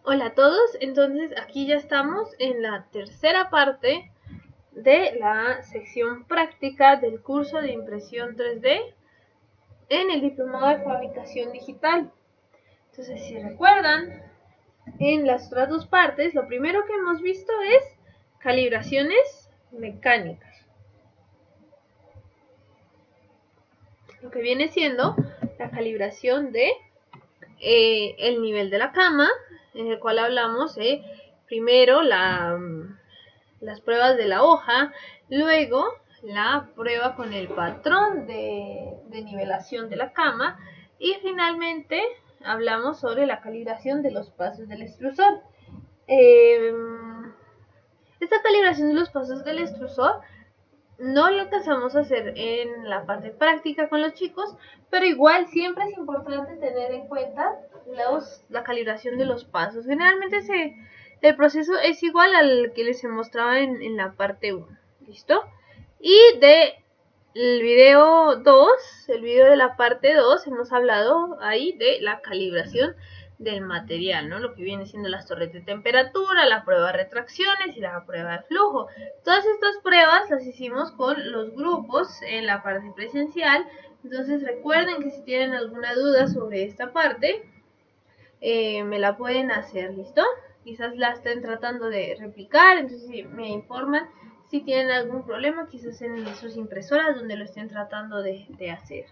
Hola a todos, entonces aquí ya estamos en la tercera parte de la sección práctica del curso de impresión 3D en el diplomado de fabricación digital. Entonces, si recuerdan, en las otras dos partes, lo primero que hemos visto es calibraciones mecánicas. Lo que viene siendo la calibración de el nivel de la cama, en el cual hablamos primero las pruebas de la hoja, luego la prueba con el patrón de nivelación de la cama y finalmente hablamos sobre la calibración de los pasos del extrusor. Esta calibración de los pasos del extrusor no lo alcanzamos a hacer en la parte práctica con los chicos, pero igual siempre es importante tener en cuenta la calibración de los pasos. Generalmente el proceso es igual al que les mostraba en la parte 1. ¿Listo? Y el video 2, el video de la parte 2, hemos hablado ahí de la calibración del material, ¿no? Lo que viene siendo las torres de temperatura, la prueba de retracciones y la prueba de flujo. Todas estas pruebas las hicimos con los grupos en la parte presencial. Entonces recuerden que si tienen alguna duda sobre esta parte, me la pueden hacer, ¿listo? Quizás la estén tratando de replicar, entonces me informan si tienen algún problema, quizás en sus impresoras donde lo estén tratando de hacer.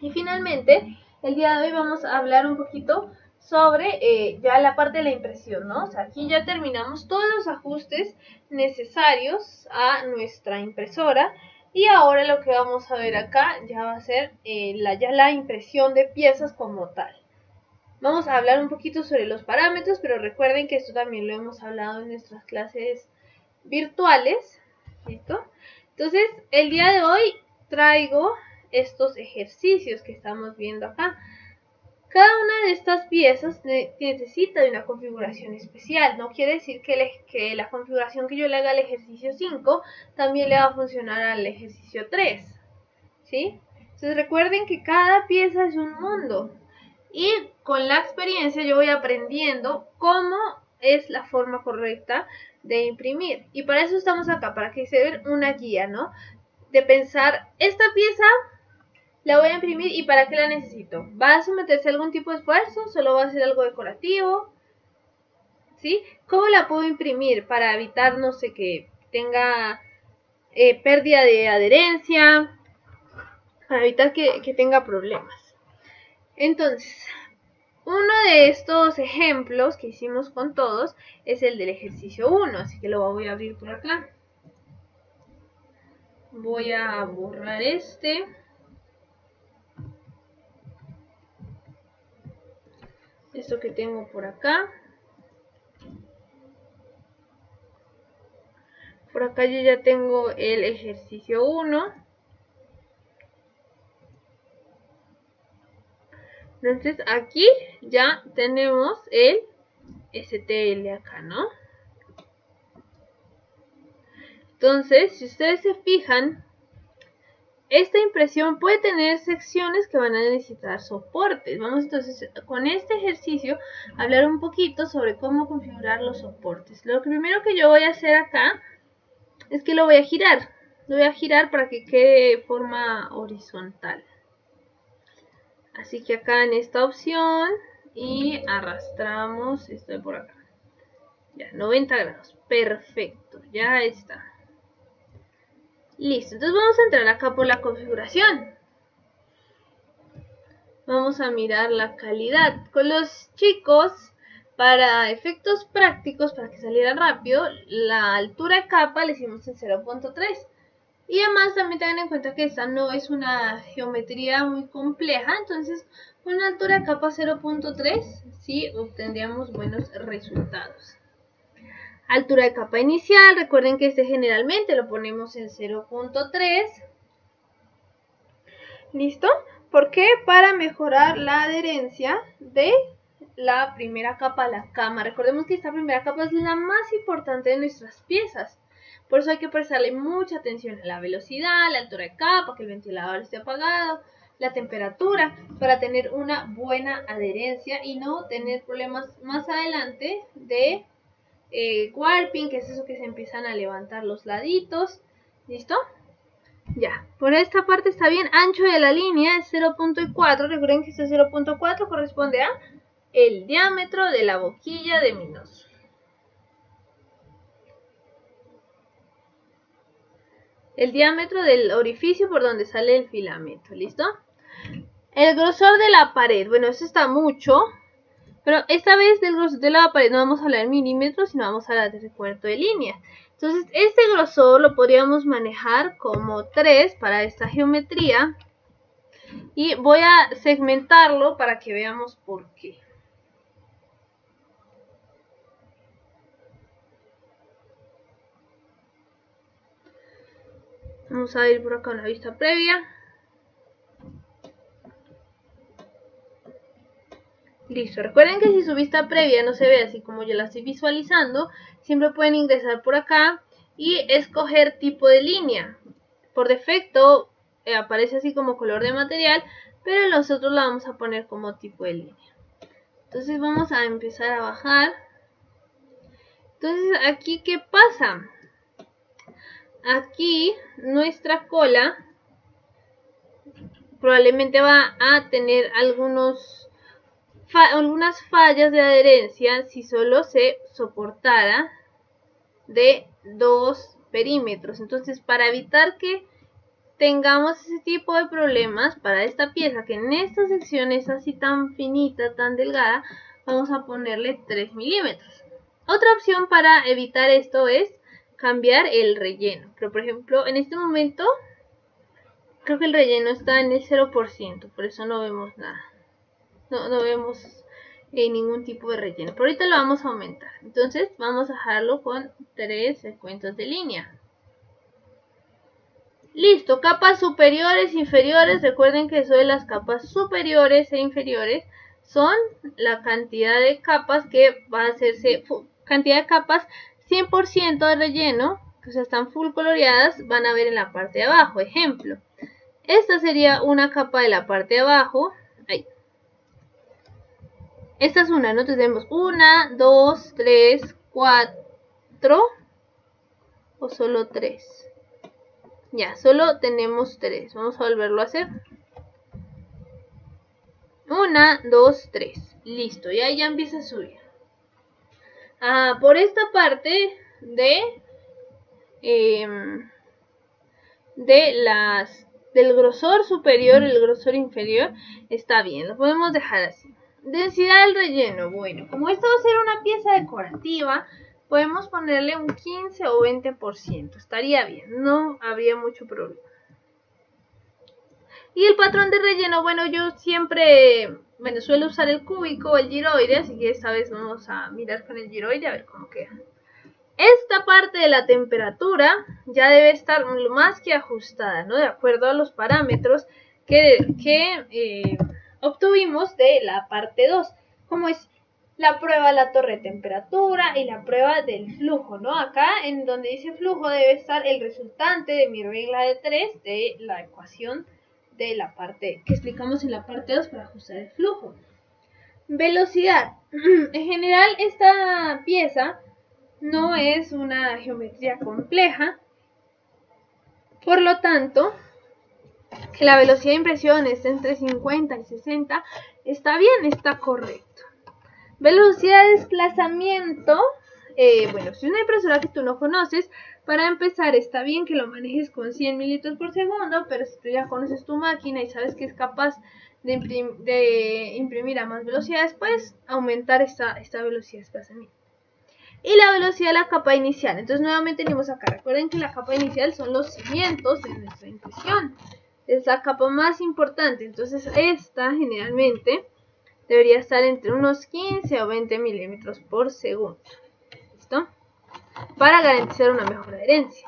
Y finalmente, el día de hoy vamos a hablar un poquito sobre ya la parte de la impresión, ¿no? O sea, aquí ya terminamos todos los ajustes necesarios a nuestra impresora y ahora lo que vamos a ver acá ya va a ser ya la impresión de piezas como tal. Vamos a hablar un poquito sobre los parámetros, pero recuerden que esto también lo hemos hablado en nuestras clases virtuales, ¿listo? Entonces, el día de hoy traigo estos ejercicios que estamos viendo acá. Cada una de estas piezas necesita de una configuración especial. No quiere decir que la configuración que yo le haga al ejercicio 5 también le va a funcionar al ejercicio 3, ¿sí? Entonces recuerden que cada pieza es un mundo. Y con la experiencia yo voy aprendiendo cómo es la forma correcta de imprimir. Y para eso estamos acá, para que se vea una guía, ¿no? De pensar, esta pieza la voy a imprimir y ¿para qué la necesito? ¿Va a someterse a algún tipo de esfuerzo? ¿Solo va a ser algo decorativo? ¿Sí? ¿Cómo la puedo imprimir para evitar, no sé, que tenga pérdida de adherencia? Para evitar que tenga problemas. Entonces, uno de estos ejemplos que hicimos con todos es el del ejercicio 1, así que lo voy a abrir por acá. Voy a borrar esto que tengo por acá. Por acá yo ya tengo el ejercicio 1. Entonces aquí ya tenemos el STL acá, ¿no? Entonces, si ustedes se fijan, esta impresión puede tener secciones que van a necesitar soportes. Vamos entonces con este ejercicio a hablar un poquito sobre cómo configurar los soportes. Lo primero que yo voy a hacer acá es que lo voy a girar. Lo voy a girar para que quede de forma horizontal. Así que acá en esta opción y arrastramos esto de por acá. Ya, 90 grados. Perfecto, ya está. Listo, entonces vamos a entrar acá por la configuración. Vamos a mirar la calidad. Con los chicos, para efectos prácticos, para que saliera rápido, la altura de capa le hicimos en 0.3. Y además también tengan en cuenta que esta no es una geometría muy compleja, entonces con una altura de capa 0.3 sí obtendríamos buenos resultados. Altura de capa inicial, recuerden que este generalmente lo ponemos en 0.3. ¿Listo? ¿Por qué? Para mejorar la adherencia de la primera capa a la cama. Recordemos que esta primera capa es la más importante de nuestras piezas. Por eso hay que prestarle mucha atención a la velocidad, la altura de capa, que el ventilador esté apagado. la temperatura para tener una buena adherencia y no tener problemas más adelante de warping, que es eso que se empiezan a levantar los laditos. ¿Listo? Ya, por esta parte está bien. Ancho de la línea es 0.4. Recuerden que este 0.4 corresponde a el diámetro de la boquilla de mi nozo. El diámetro del orificio por donde sale el filamento. ¿Listo? El grosor de la pared. Bueno, eso está mucho. Pero esta vez del grosor de la pared no vamos a hablar en milímetros, sino vamos a hablar de recuerdo de líneas. Entonces, este grosor lo podríamos manejar como 3 para esta geometría. Y voy a segmentarlo para que veamos por qué. Vamos a ir por acá a una vista previa. Listo, recuerden que si su vista previa no se ve así como yo la estoy visualizando, siempre pueden ingresar por acá y escoger tipo de línea. Por defecto aparece así como color de material, pero nosotros la vamos a poner como tipo de línea. Entonces vamos a empezar a bajar. Entonces aquí, ¿qué pasa? Aquí nuestra cola probablemente va a tener algunas fallas de adherencia si solo se soportara de 2 perímetros. Entonces, para evitar que tengamos ese tipo de problemas para esta pieza, que en esta sección es así tan finita, tan delgada, vamos a ponerle 3 milímetros. Otra opción para evitar esto es cambiar el relleno. Pero por ejemplo, en este momento creo que el relleno está en el 0%, por eso no vemos nada. No vemos ningún tipo de relleno. Pero ahorita lo vamos a aumentar. Entonces vamos a dejarlo con 3 recuentos de línea. Listo, capas superiores, inferiores. Recuerden que eso de las capas superiores e inferiores son la cantidad de capas que va a hacerse, cantidad de capas 100% de relleno, que están full coloreadas, van a ver en la parte de abajo. Ejemplo, esta sería una capa de la parte de abajo. Ahí. Esta es una, ¿no? Entonces tenemos 1, 2, 3, 4 o solo 3. Ya, solo tenemos 3. Vamos a volverlo a hacer. 1, 2, 3. Listo, ya empieza a subir. Por esta parte del grosor superior, el grosor inferior, está bien, lo podemos dejar así. Densidad del relleno, bueno, como esto va a ser una pieza decorativa, podemos ponerle un 15 o 20%, estaría bien, no habría mucho problema. Y el patrón de relleno, bueno, yo siempre, suelo usar el cúbico o el giroide, así que esta vez vamos a mirar con el giroide a ver cómo queda. Esta parte de la temperatura ya debe estar más que ajustada, ¿no? De acuerdo a los parámetros que obtuvimos de la parte 2, como es la prueba de la torre de temperatura y la prueba del flujo, ¿no? Acá en donde dice flujo debe estar el resultante de mi regla de 3 de la ecuación de la parte que explicamos en la parte 2 para ajustar el flujo. Velocidad. En general esta pieza no es una geometría compleja, por lo tanto, que la velocidad de impresión esté entre 50 y 60, está bien, está correcto. Velocidad de desplazamiento, bueno, si es una impresora que tú no conoces, para empezar está bien que lo manejes con 100 mililitros por segundo, pero si tú ya conoces tu máquina y sabes que es capaz de imprimir a más velocidades, puedes aumentar esta velocidad de desplazamiento. Y la velocidad de la capa inicial. Entonces nuevamente venimos acá. Recuerden que la capa inicial son los cimientos de nuestra impresión. Es la capa más importante. Entonces esta generalmente debería estar entre unos 15 o 20 milímetros por segundo. ¿Listo? Para garantizar una mejor adherencia.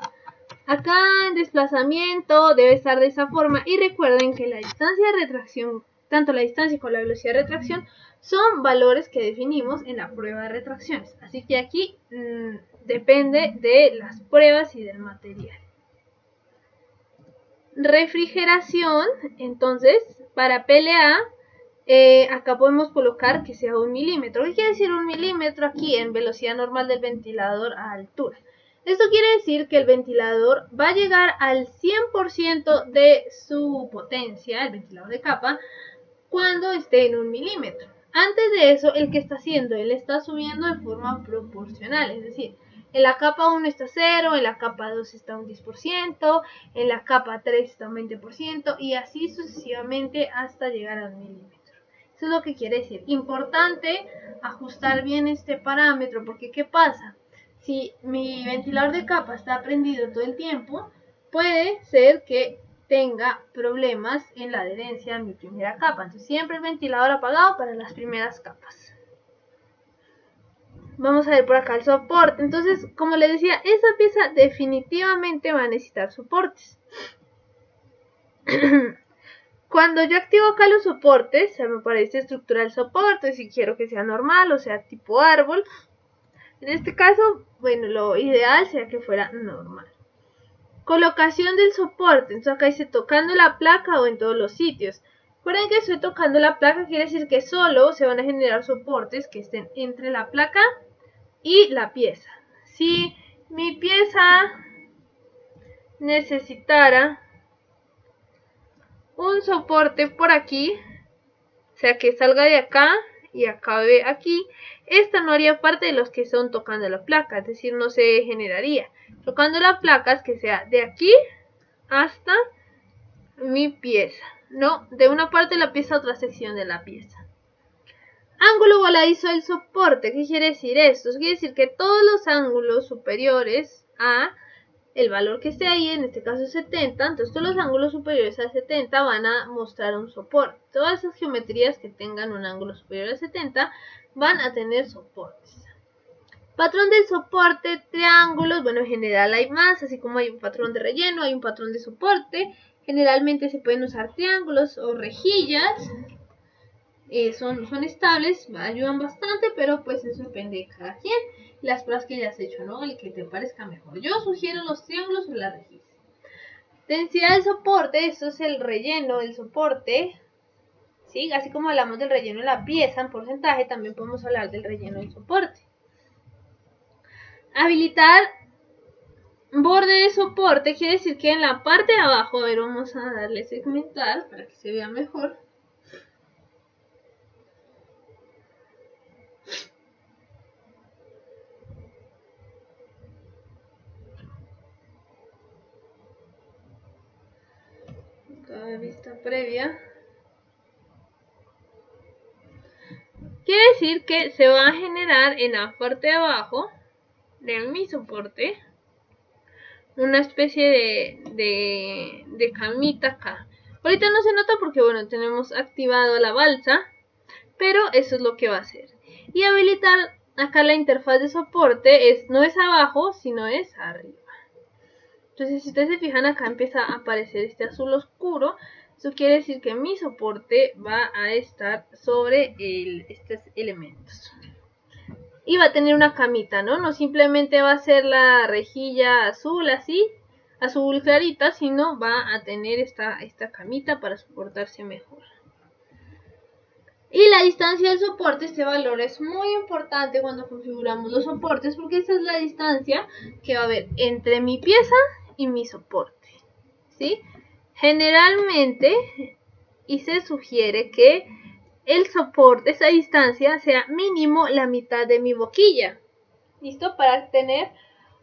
Acá en desplazamiento debe estar de esa forma. Y recuerden que la distancia de retracción, tanto la distancia como la velocidad de retracción, son valores que definimos en la prueba de retracciones. Así que aquí depende de las pruebas y del material. refrigeración, entonces para PLA, acá podemos colocar que sea 1 milímetro. ¿Qué quiere decir 1 milímetro aquí en velocidad normal del ventilador a altura? Esto quiere decir que el ventilador va a llegar al 100% de su potencia, el ventilador de capa, cuando esté en 1 milímetro. Antes de eso, ¿el que está haciendo? Él está subiendo de forma proporcional, es decir, en la capa 1 está 0, en la capa 2 está un 10%, en la capa 3 está un 20% y así sucesivamente hasta llegar al milímetro. Eso es lo que quiere decir. Importante ajustar bien este parámetro, porque ¿qué pasa? Si mi ventilador de capa está prendido todo el tiempo, puede ser que tenga problemas en la adherencia de mi primera capa. Entonces siempre el ventilador apagado para las primeras capas. Vamos a ver por acá el soporte. Entonces, como les decía, esa pieza definitivamente va a necesitar soportes. Cuando yo activo acá los soportes, se me aparece estructura del soporte, si quiero que sea normal o sea tipo árbol. En este caso, bueno, lo ideal sería que fuera normal. Colocación del soporte. Entonces acá dice tocando la placa o en todos los sitios. Recuerden que estoy tocando la placa, quiere decir que solo se van a generar soportes que estén entre la placa y la pieza. Si mi pieza necesitara un soporte por aquí, o sea que salga de acá y acabe aquí, esta no haría parte de los que son tocando la placa, es decir, no se generaría. Tocando la placa es que sea de aquí hasta mi pieza, no de una parte de la pieza a otra sección de la pieza. Ángulo voladizo del soporte. ¿Qué quiere decir esto? Quiere decir que todos los ángulos superiores a el valor que esté ahí, en este caso 70, entonces todos los ángulos superiores a 70 van a mostrar un soporte. Todas esas geometrías que tengan un ángulo superior a 70 van a tener soportes. Patrón del soporte, triángulos, bueno, en general hay más, así como hay un patrón de relleno, hay un patrón de soporte. Generalmente se pueden usar triángulos o rejillas. Son estables, ayudan bastante, pero pues eso depende de cada quien, las pruebas que hayas hecho, ¿no? El que te parezca mejor. Yo sugiero los triángulos o la rejilla. Densidad del soporte, esto es el relleno del soporte, ¿sí? Así como hablamos del relleno de la pieza en porcentaje, también podemos hablar del relleno del soporte. Habilitar borde de soporte, quiere decir que en la parte de abajo, a ver, vamos a darle segmentar para que se vea mejor. Vista previa. Quiere decir que se va a generar en la parte de abajo de mi soporte una especie de camita acá. Ahorita no se nota porque bueno, tenemos activado la balsa, pero eso es lo que va a hacer. Y habilitar acá la interfaz de soporte no es abajo, sino es arriba. Entonces si ustedes se fijan acá empieza a aparecer este azul oscuro. Eso quiere decir que mi soporte va a estar sobre estos elementos. Y va a tener una camita, ¿no? No simplemente va a ser la rejilla azul así, azul clarita, sino va a tener esta camita para soportarse mejor. Y la distancia del soporte, este valor es muy importante cuando configuramos los soportes, porque esa es la distancia que va a haber entre mi pieza y mi soporte, ¿sí? Generalmente, y se sugiere que el soporte, esa distancia, sea mínimo la mitad de mi boquilla. ¿Listo? Para tener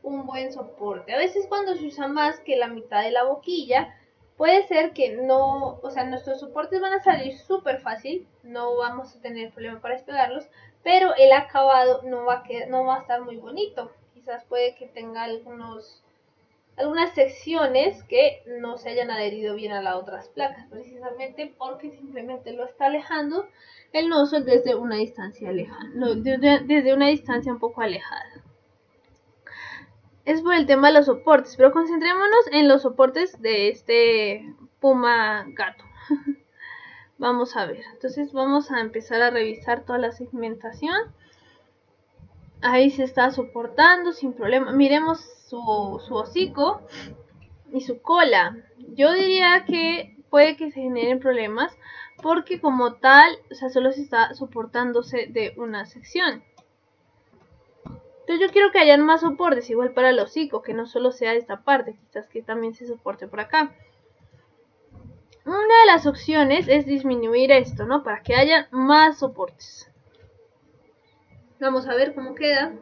un buen soporte. A veces cuando se usa más que la mitad de la boquilla, puede ser que no, o sea, nuestros soportes van a salir súper fácil, no vamos a tener problema para despegarlos, pero el acabado no va a estar muy bonito. Quizás puede que tenga algunas secciones que no se hayan adherido bien a las otras placas, precisamente porque simplemente lo está alejando el nozzle desde una distancia lejana, desde una distancia un poco alejada. Es por el tema de los soportes, pero concentrémonos en los soportes de este Puma gato. Vamos a ver, entonces vamos a empezar a revisar toda la segmentación. Ahí se está soportando sin problema. Miremos su hocico. y su cola. Yo diría que puede que se generen problemas porque como tal, o sea, solo se está soportándose de una sección. Entonces yo quiero que hayan más soportes, igual para el hocico, que no solo sea esta parte, quizás que también se soporte por acá. Una de las opciones es disminuir esto, ¿no? Para que haya más soportes. Vamos a ver cómo queda.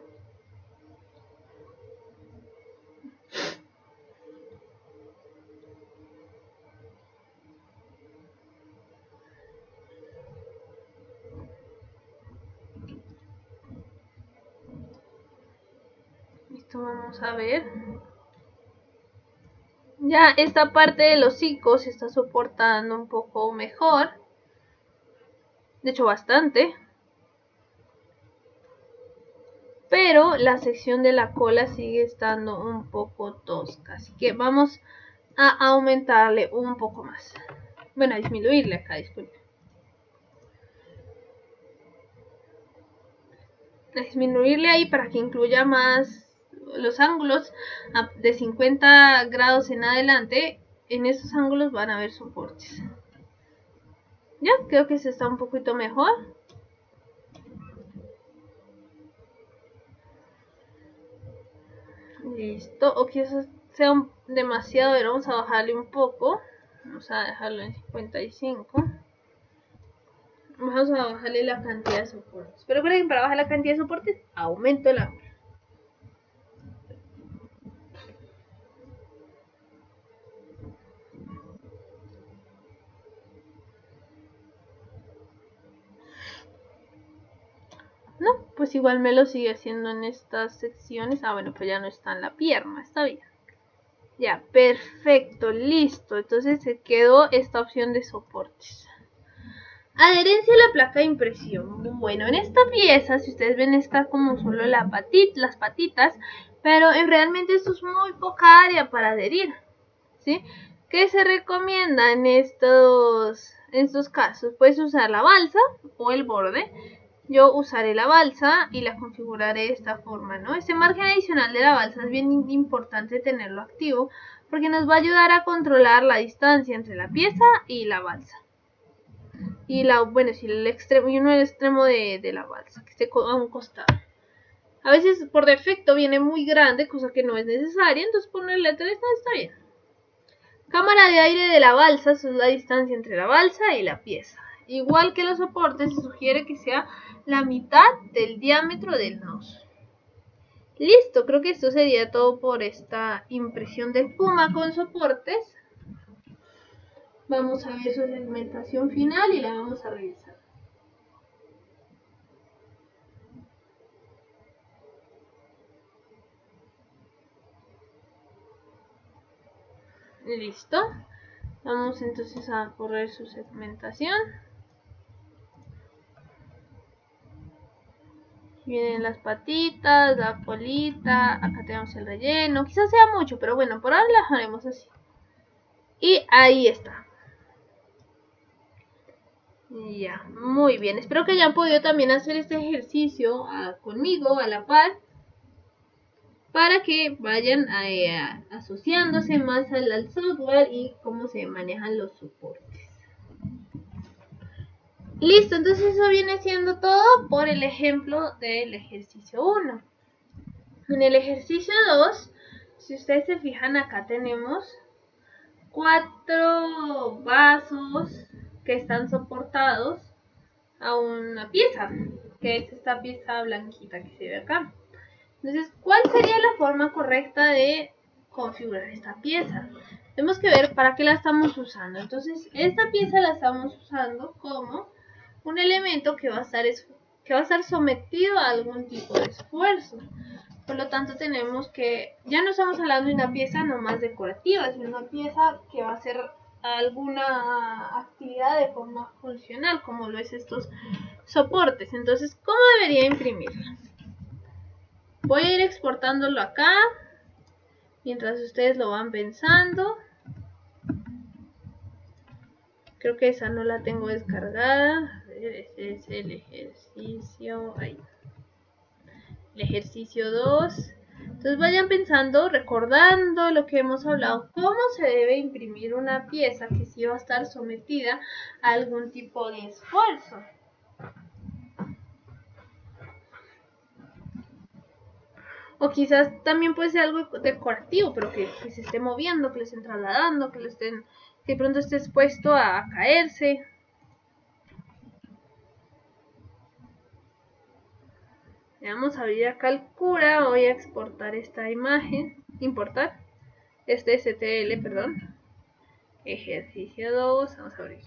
Listo, vamos a ver. Ya esta parte del hocico se está soportando un poco mejor. De hecho, bastante. Pero la sección de la cola sigue estando un poco tosca. Así que vamos a aumentarle un poco más. Bueno, a disminuirle acá, disculpen. A disminuirle ahí para que incluya más los ángulos de 50 grados en adelante. En esos ángulos van a haber soportes. Ya, creo que se está un poquito mejor. Listo, o quizás sea demasiado, a ver, vamos a bajarle un poco. Vamos a dejarlo en 55. Vamos a bajarle la cantidad de soportes. Pero recuerden que para bajar la cantidad de soportes, aumento el ángulo. No, pues igual me lo sigue haciendo en estas secciones. Ah, bueno, pues ya no está en la pierna, está bien. Ya, perfecto, listo. Entonces se quedó esta opción de soportes. Adherencia a la placa de impresión. Bueno, en esta pieza, si ustedes ven, está como solo las patitas, pero realmente esto es muy poca área para adherir, ¿sí? ¿Qué se recomienda en estos casos? Puedes usar la balsa o el borde. Yo usaré la balsa y la configuraré de esta forma, ¿no? Este margen adicional de la balsa es bien importante tenerlo activo porque nos va a ayudar a controlar la distancia entre la pieza y la balsa. Y el extremo y uno del extremo de la balsa, que esté a un costado. A veces por defecto viene muy grande, cosa que no es necesaria, entonces ponerle 3 no está bien. Cámara de aire de la balsa, es la distancia entre la balsa y la pieza. Igual que los soportes, se sugiere que sea la mitad del diámetro del nodo. Listo, creo que esto sería todo por esta impresión del Puma con soportes. Vamos a ver su segmentación final y la vamos a revisar. Listo. Vamos entonces a correr su segmentación. Vienen las patitas, la colita, acá tenemos el relleno. Quizás sea mucho, pero bueno, por ahora la dejaremos así. Y ahí está. Ya, muy bien. Espero que hayan podido también hacer este ejercicio conmigo a la par, para que vayan asociándose más al software y cómo se manejan los soportes. Listo, entonces eso viene siendo todo por el ejemplo del ejercicio 1. En el ejercicio 2, si ustedes se fijan, acá tenemos 4 vasos que están soportados a una pieza, que es esta pieza blanquita que se ve acá. Entonces, ¿cuál sería la forma correcta de configurar esta pieza? Tenemos que ver para qué la estamos usando. Entonces, esta pieza la estamos usando como un elemento que va a estar sometido a algún tipo de esfuerzo. Por lo tanto, tenemos que, ya no estamos hablando de una pieza nomás decorativa, sino una pieza que va a hacer alguna actividad de forma funcional, como lo es estos soportes. Entonces, ¿cómo debería imprimirla? Voy a ir exportándolo acá, mientras ustedes lo van pensando. Creo que esa no la tengo descargada. Ese es el ejercicio. Ahí. El ejercicio 2. Entonces vayan pensando, recordando lo que hemos hablado, cómo se debe imprimir una pieza que sí va a estar sometida a algún tipo de esfuerzo. O quizás también puede ser algo decorativo, pero que se esté moviendo, que le estén trasladando, que de pronto esté expuesto a caerse. Vamos a abrir acá el Cura, voy a exportar esta imagen, importar, este STL, perdón, ejercicio 2, vamos a abrir.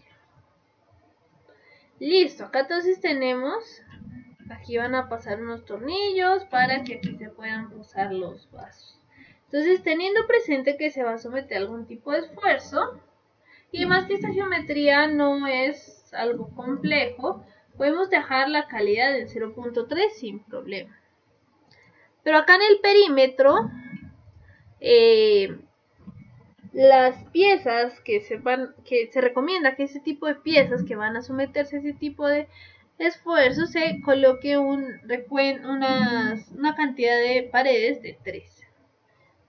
Listo, acá entonces tenemos, aquí van a pasar unos tornillos para que aquí se puedan usar los vasos. Entonces, teniendo presente que se va a someter a algún tipo de esfuerzo, y además que esta geometría no es algo complejo, podemos dejar la calidad del 0.3 sin problema. Pero acá en el perímetro, las piezas que se recomienda que ese tipo de piezas que van a someterse a ese tipo de esfuerzo se coloque una cantidad de paredes de 3.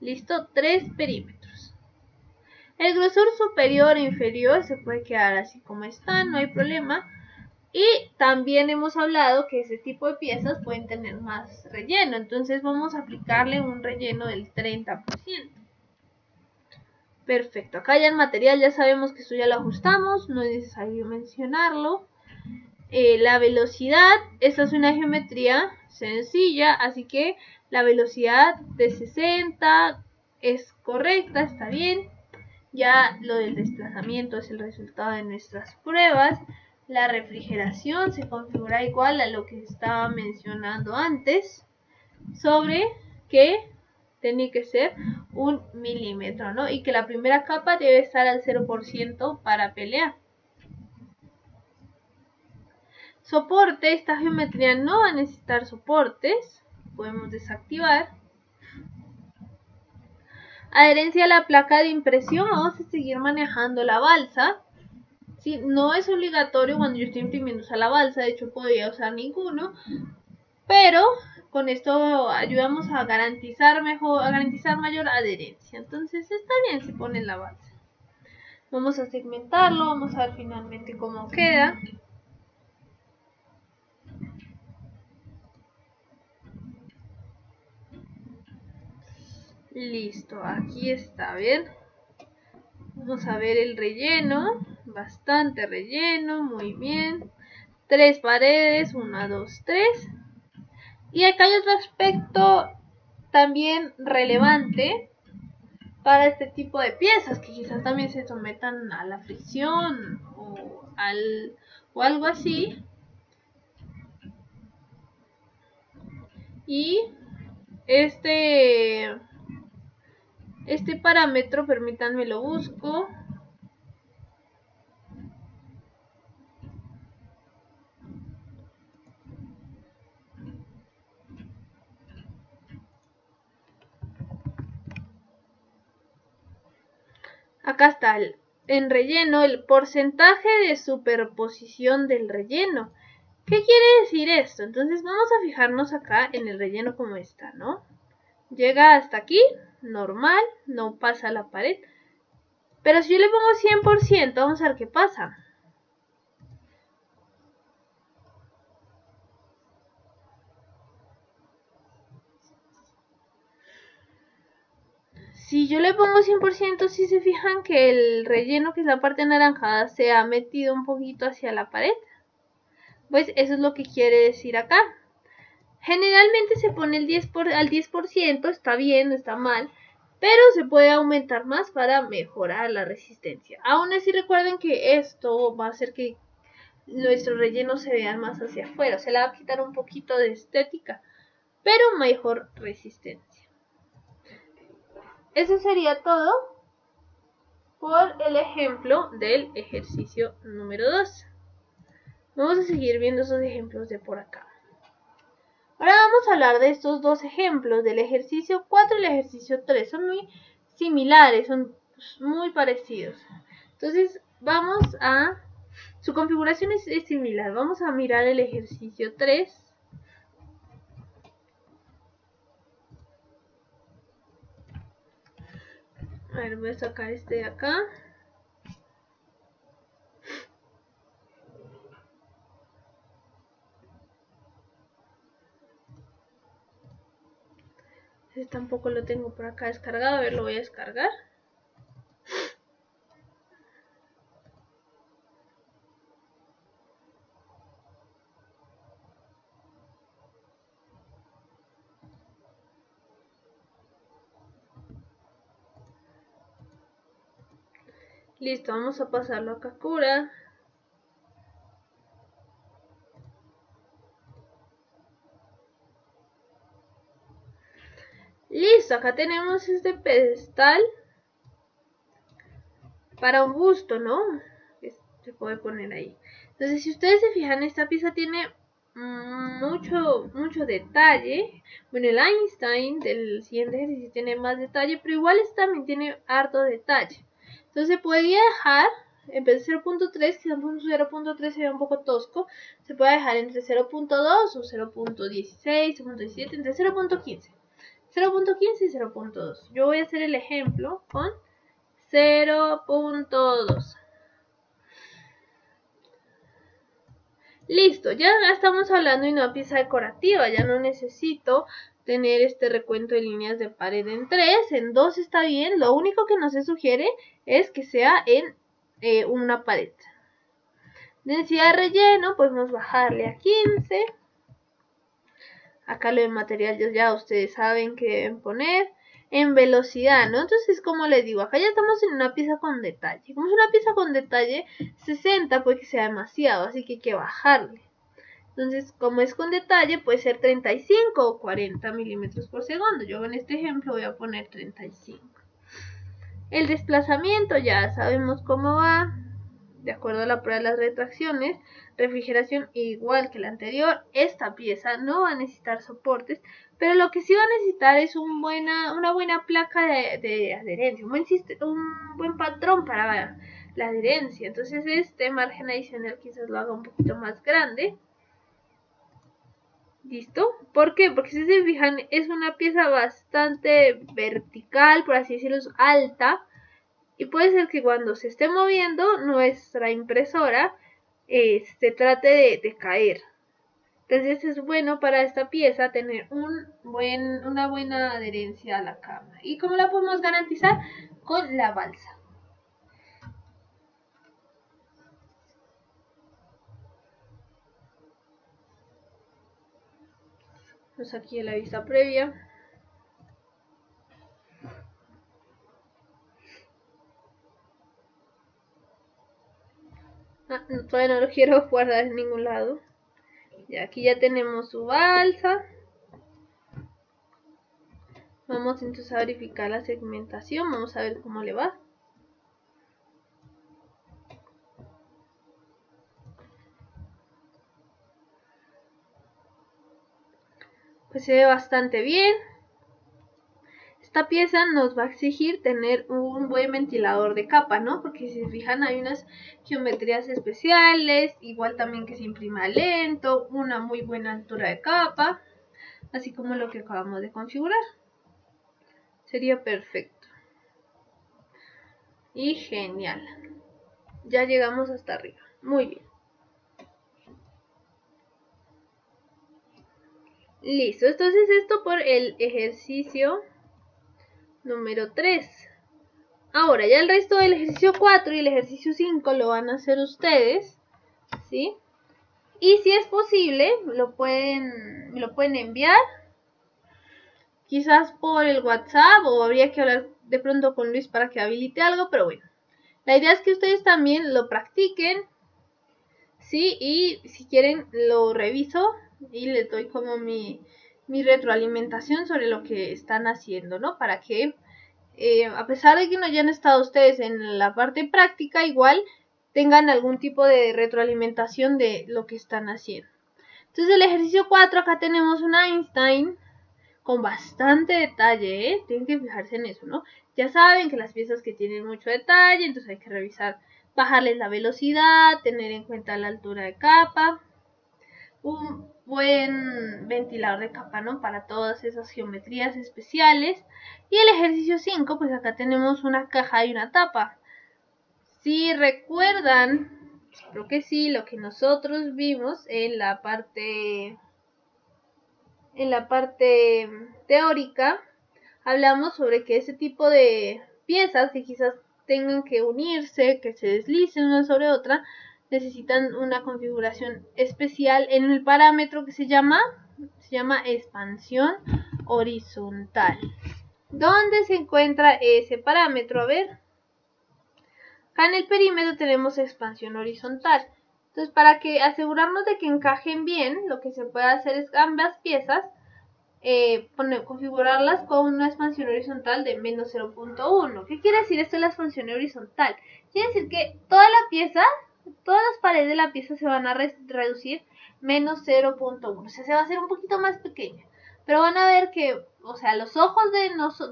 Listo, 3 perímetros. El grosor superior e inferior se puede quedar así como está, no hay problema. Y también hemos hablado que ese tipo de piezas pueden tener más relleno, entonces vamos a aplicarle un relleno del 30%. Perfecto, acá ya el material ya sabemos que esto ya lo ajustamos, no es necesario mencionarlo. La velocidad, esta es una geometría sencilla, así que la velocidad de 60 es correcta, está bien. Ya lo del desplazamiento es el resultado de nuestras pruebas. La refrigeración se configura igual a lo que estaba mencionando antes, sobre que tiene que ser 1 milímetro, ¿no? Y que la primera capa debe estar al 0% para pelear. Soporte, esta geometría no va a necesitar soportes, podemos desactivar. Adherencia a la placa de impresión, vamos a seguir manejando la balsa. Sí, no es obligatorio cuando yo estoy imprimiendo usar la balsa, de hecho podría usar ninguno, pero con esto ayudamos a garantizar mayor adherencia. Entonces está bien si ponen la balsa. Vamos a segmentarlo, vamos a ver finalmente cómo queda. Listo, aquí está, ¿bien? Vamos a ver el relleno, bastante relleno, muy bien. 3 paredes, 1, 2, 3. Y acá hay otro aspecto también relevante para este tipo de piezas que quizás también se sometan a la fricción o algo así. Y este parámetro, permítanme lo busco. Acá está en relleno el porcentaje de superposición del relleno. ¿Qué quiere decir esto? Entonces vamos a fijarnos acá en el relleno como está, ¿no? Llega hasta aquí, normal, no pasa la pared. Pero si yo le pongo 100%, vamos a ver qué pasa. Si yo le pongo 100%, si se fijan que el relleno, que es la parte anaranjada, se ha metido un poquito hacia la pared. Pues eso es lo que quiere decir acá. Generalmente se pone al 10%, está bien, no está mal, pero se puede aumentar más para mejorar la resistencia. Aún así recuerden que esto va a hacer que nuestro relleno se vea más hacia afuera, se le va a quitar un poquito de estética, pero mejor resistencia. Eso sería todo por el ejemplo del ejercicio número 2. Vamos a seguir viendo esos ejemplos de por acá. Ahora vamos a hablar de estos dos ejemplos, del ejercicio 4 y el ejercicio 3. Son muy similares, son muy parecidos. Entonces vamos a... Su configuración es similar. Vamos a mirar el ejercicio 3. A ver, voy a sacar este de acá. Este tampoco lo tengo por acá descargado. A ver, lo voy a descargar. Listo, vamos a pasarlo a Kakura. Listo, acá tenemos este pedestal para un busto, ¿no? Se puede poner ahí. Entonces, si ustedes se fijan, esta pieza tiene mucho detalle. Bueno, el Einstein del siguiente ejercicio tiene más detalle, pero igual este también tiene harto detalle. Entonces se podría dejar, en vez de 0.3, que 0.3 sería un poco tosco, se puede dejar entre 0.2 o 0.16, 0.17, entre 0.15. 0.15 y 0.2. Yo voy a hacer el ejemplo con 0.2. Listo, ya estamos hablando de una pieza decorativa, ya no necesito tener este recuento de líneas de pared en 3, en 2 está bien, lo único que no se sugiere es que sea en una pared. Densidad de relleno, podemos bajarle a 15. Acá lo de material ya ustedes saben que deben poner. En velocidad, ¿no? Entonces, como les digo, acá ya estamos en una pieza con detalle. Como es una pieza con detalle, 60 puede que sea demasiado, así que hay que bajarle. Entonces, como es con detalle, puede ser 35 o 40 milímetros por segundo. Yo en este ejemplo voy a poner 35. El desplazamiento ya sabemos cómo va. De acuerdo a la prueba de las retracciones, refrigeración igual que la anterior, esta pieza no va a necesitar soportes, pero lo que sí va a necesitar es una buena placa de adherencia, un buen patrón para la adherencia. Entonces este margen adicional quizás lo haga un poquito más grande. ¿Listo? ¿Por qué? Porque si se fijan es una pieza bastante vertical, por así decirlo, alta. Y puede ser que cuando se esté moviendo nuestra impresora se trate de caer. Entonces es bueno para esta pieza tener una buena adherencia a la cámara. ¿Y cómo la podemos garantizar? Con la balsa. Pues aquí en la vista previa. Todavía no lo quiero guardar en ningún lado. Y aquí ya tenemos su balsa. Vamos entonces a verificar la segmentación. Vamos a ver cómo le va. Pues se ve bastante bien. Esta pieza nos va a exigir tener un buen ventilador de capa, ¿no? Porque si se fijan hay unas geometrías especiales, igual también que se imprima lento, una muy buena altura de capa, así como lo que acabamos de configurar. Sería perfecto. Y genial. Ya llegamos hasta arriba. Muy bien. Listo, entonces esto por el ejercicio número 3. Ahora, ya el resto del ejercicio 4 y el ejercicio 5 lo van a hacer ustedes, ¿sí? Y si es posible, me lo pueden enviar, quizás por el WhatsApp, o habría que hablar de pronto con Luis para que habilite algo, pero bueno. La idea es que ustedes también lo practiquen, ¿sí? Y si quieren, lo reviso y les doy como mi retroalimentación sobre lo que están haciendo, ¿no? Para que a pesar de que no hayan estado ustedes en la parte práctica, igual tengan algún tipo de retroalimentación de lo que están haciendo. Entonces el ejercicio 4, acá tenemos un Einstein con bastante detalle, ¿eh? Tienen que fijarse en eso, ¿no? Ya saben que las piezas que tienen mucho detalle, entonces hay que revisar, bajarles la velocidad, tener en cuenta la altura de capa. buen ventilador de capa, ¿no? Para todas esas geometrías especiales. Y el ejercicio 5, pues acá tenemos una caja y una tapa. Si recuerdan, creo que sí, lo que nosotros vimos en la parte teórica, hablamos sobre que ese tipo de piezas que quizás tengan que unirse, que se deslicen una sobre otra, necesitan una configuración especial en el parámetro que se llama expansión horizontal. ¿Dónde se encuentra ese parámetro? A ver, acá en el perímetro tenemos expansión horizontal. Entonces, para que asegurarnos de que encajen bien, lo que se puede hacer es ambas piezas configurarlas con una expansión horizontal de menos 0.1. ¿Qué quiere decir esto de la expansión horizontal? Quiere decir que todas las paredes de la pieza se van a reducir menos 0.1. O sea, se va a hacer un poquito más pequeña. Pero van a ver que, o sea, los ojos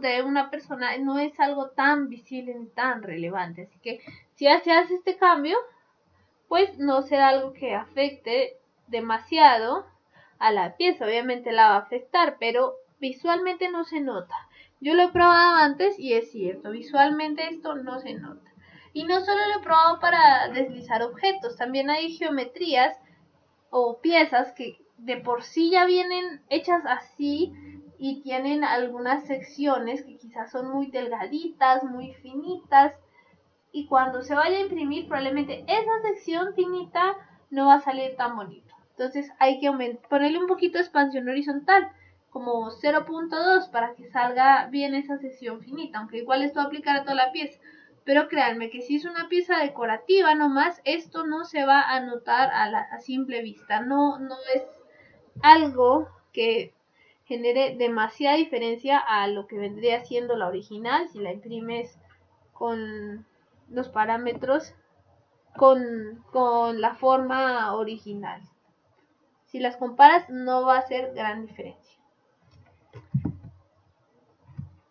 de una persona no es algo tan visible ni tan relevante. Así que si se hace este cambio, pues no será algo que afecte demasiado a la pieza. Obviamente la va a afectar, pero visualmente no se nota. Yo lo he probado antes y es cierto, visualmente esto no se nota. Y no solo lo he probado para deslizar objetos, también hay geometrías o piezas que de por sí ya vienen hechas así y tienen algunas secciones que quizás son muy delgaditas, muy finitas, y cuando se vaya a imprimir probablemente esa sección finita no va a salir tan bonito. Entonces hay que ponerle un poquito de expansión horizontal, como 0.2, para que salga bien esa sección finita, aunque igual esto va a aplicar a toda la pieza. Pero créanme que si es una pieza decorativa nomás, esto no se va a notar a simple vista. No es algo que genere demasiada diferencia a lo que vendría siendo la original si la imprimes con los parámetros con la forma original. Si las comparas no va a ser gran diferencia.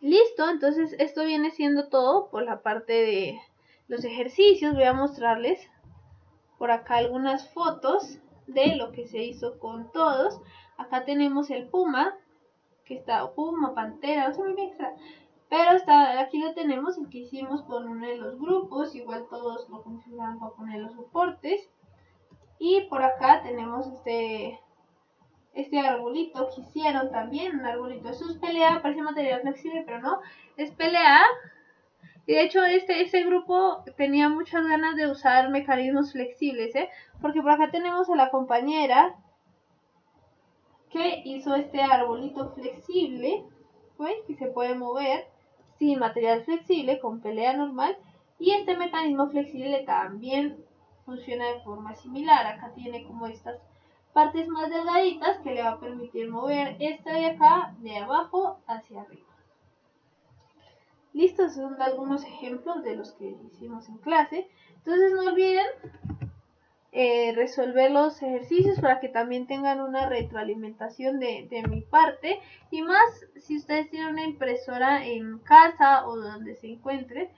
Listo, entonces esto viene siendo todo por la parte de los ejercicios. Voy a mostrarles por acá algunas fotos de lo que se hizo con todos. Acá tenemos el puma, que está puma, pantera, no sé muy bien qué está. Pero aquí lo tenemos, el que hicimos con uno de los grupos, igual todos lo configuraron para poner los soportes. Y por acá tenemos este arbolito que hicieron también, un arbolito. Eso es PLA, parece material flexible, pero no, es PLA. Y de hecho este grupo tenía muchas ganas de usar mecanismos flexibles, porque por acá tenemos a la compañera que hizo este arbolito flexible, ¿ves? Que se puede mover sin material flexible, con PLA normal. Y este mecanismo flexible también funciona de forma similar. Acá tiene como estas partes más delgaditas que le va a permitir mover esta de acá, de abajo hacia arriba. Listo, son algunos ejemplos de los que hicimos en clase. Entonces no olviden resolver los ejercicios para que también tengan una retroalimentación de mi parte, y más si ustedes tienen una impresora en casa o donde se encuentre,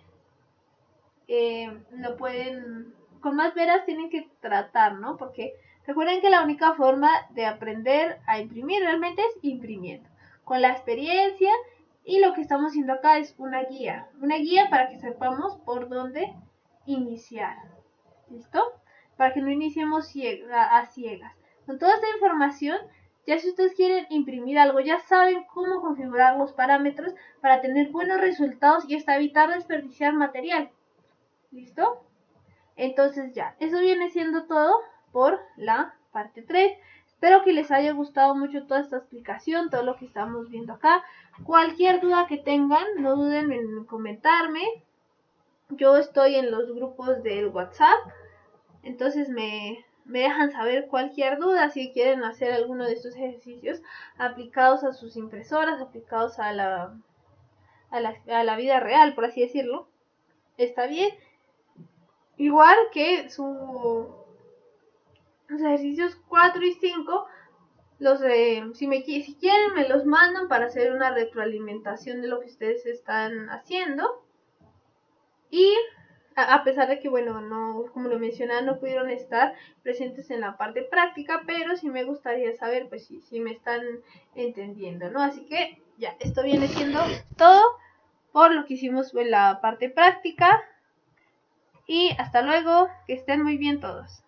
lo pueden, con más veras tienen que tratar, ¿no? Porque recuerden que la única forma de aprender a imprimir realmente es imprimiendo, con la experiencia, y lo que estamos haciendo acá es una guía para que sepamos por dónde iniciar. ¿Listo? Para que no iniciemos a ciegas. Con toda esta información, ya si ustedes quieren imprimir algo, ya saben cómo configurar los parámetros para tener buenos resultados y hasta evitar desperdiciar material. ¿Listo? Entonces ya, eso viene siendo todo por la parte 3. Espero que les haya gustado mucho toda esta explicación, todo lo que estamos viendo acá. Cualquier duda que tengan, no duden en comentarme. Yo estoy en los grupos del WhatsApp, entonces me dejan saber cualquier duda si quieren hacer alguno de estos ejercicios aplicados a sus impresoras, aplicados a la vida real, por así decirlo. Está bien. Igual que los ejercicios 4 y 5, si quieren me los mandan para hacer una retroalimentación de lo que ustedes están haciendo. Y a pesar de que, bueno, no, como lo mencionaba, no pudieron estar presentes en la parte práctica, pero sí me gustaría saber, pues, si me están entendiendo, ¿no? Así que ya, esto viene siendo todo por lo que hicimos en la parte práctica. Y hasta luego, que estén muy bien todos.